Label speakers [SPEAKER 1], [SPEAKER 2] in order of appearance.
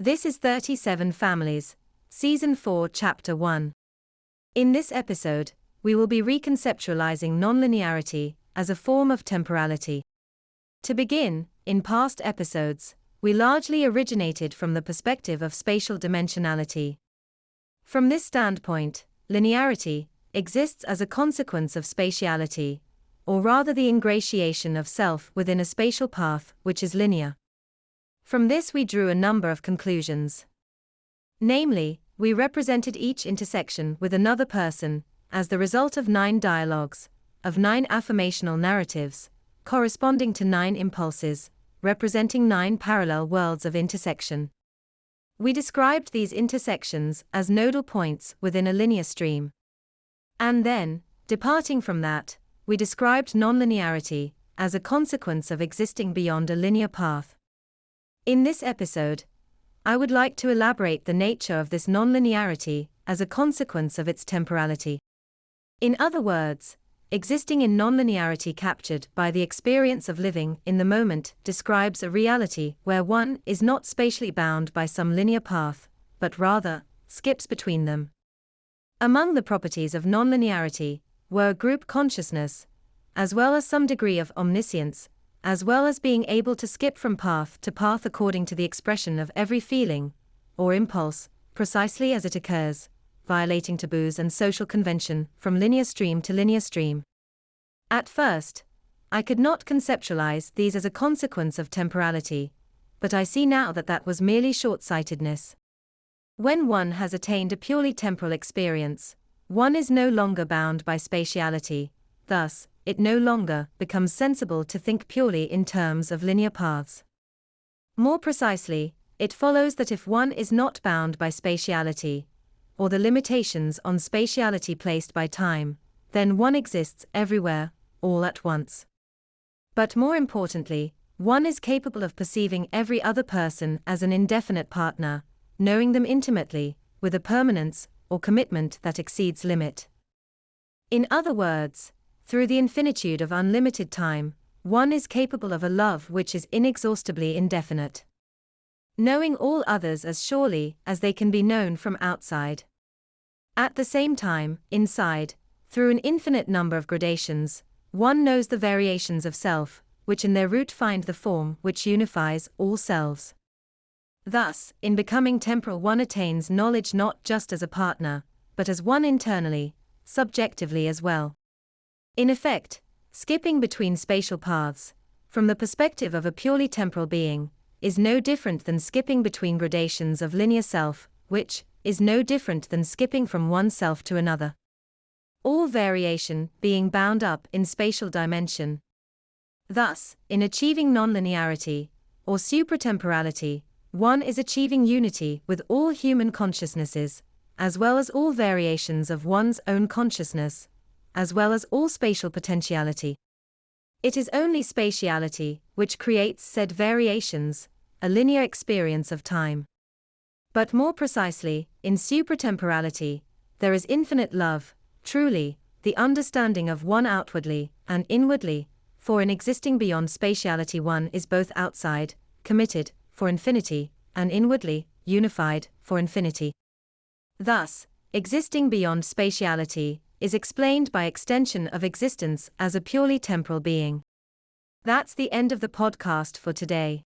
[SPEAKER 1] This is 37 Families, Season 4, Chapter 1. In this episode, we will be reconceptualizing non-linearity as a form of temporality. To begin, in past episodes, we largely originated from the perspective of spatial dimensionality. From this standpoint, linearity exists as a consequence of spatiality, or rather the ingratiation of self within a spatial path which is linear. From this we drew a number of conclusions. Namely, we represented each intersection with another person as the result of 9 dialogues, of 9 affirmational narratives, corresponding to 9 impulses, representing 9 parallel worlds of intersection. We described these intersections as nodal points within a linear stream. And then, departing from that, we described non-linearity as a consequence of existing beyond a linear path. In this episode, I would like to elaborate the nature of this non-linearity as a consequence of its temporality. In other words, existing in non-linearity captured by the experience of living in the moment describes a reality where one is not spatially bound by some linear path, but rather skips between them. Among the properties of non-linearity were group consciousness, as well as some degree of omniscience, as well as being able to skip from path to path according to the expression of every feeling, or impulse, precisely as it occurs, violating taboos and social convention from linear stream to linear stream. At first, I could not conceptualize these as a consequence of temporality, but I see now that that was merely short-sightedness. When one has attained a purely temporal experience, one is no longer bound by spatiality, thus, it no longer becomes sensible to think purely in terms of linear paths. More precisely, it follows that if one is not bound by spatiality, or the limitations on spatiality placed by time, then one exists everywhere, all at once. But more importantly, one is capable of perceiving every other person as an indefinite partner, knowing them intimately, with a permanence or commitment that exceeds limit. In other words, through the infinitude of unlimited time, one is capable of a love which is inexhaustibly indefinite. Knowing all others as surely as they can be known from outside. At the same time, inside, through an infinite number of gradations, one knows the variations of self, which in their root find the form which unifies all selves. Thus, in becoming temporal one attains knowledge not just as a partner, but as one internally, subjectively as well. In effect, skipping between spatial paths, from the perspective of a purely temporal being, is no different than skipping between gradations of linear self, which is no different than skipping from one self to another. All variation being bound up in spatial dimension. Thus, in achieving non-linearity, or supratemporality, one is achieving unity with all human consciousnesses, as well as all variations of one's own consciousness, as well as all spatial potentiality. It is only spatiality which creates said variations, a linear experience of time. But more precisely, in supratemporality, there is infinite love, truly, the understanding of one outwardly and inwardly, for in existing beyond spatiality one is both outside, committed, for infinity, and inwardly, unified, for infinity. Thus, existing beyond spatiality is explained by extension of existence as a purely temporal being. That's the end of the podcast for today.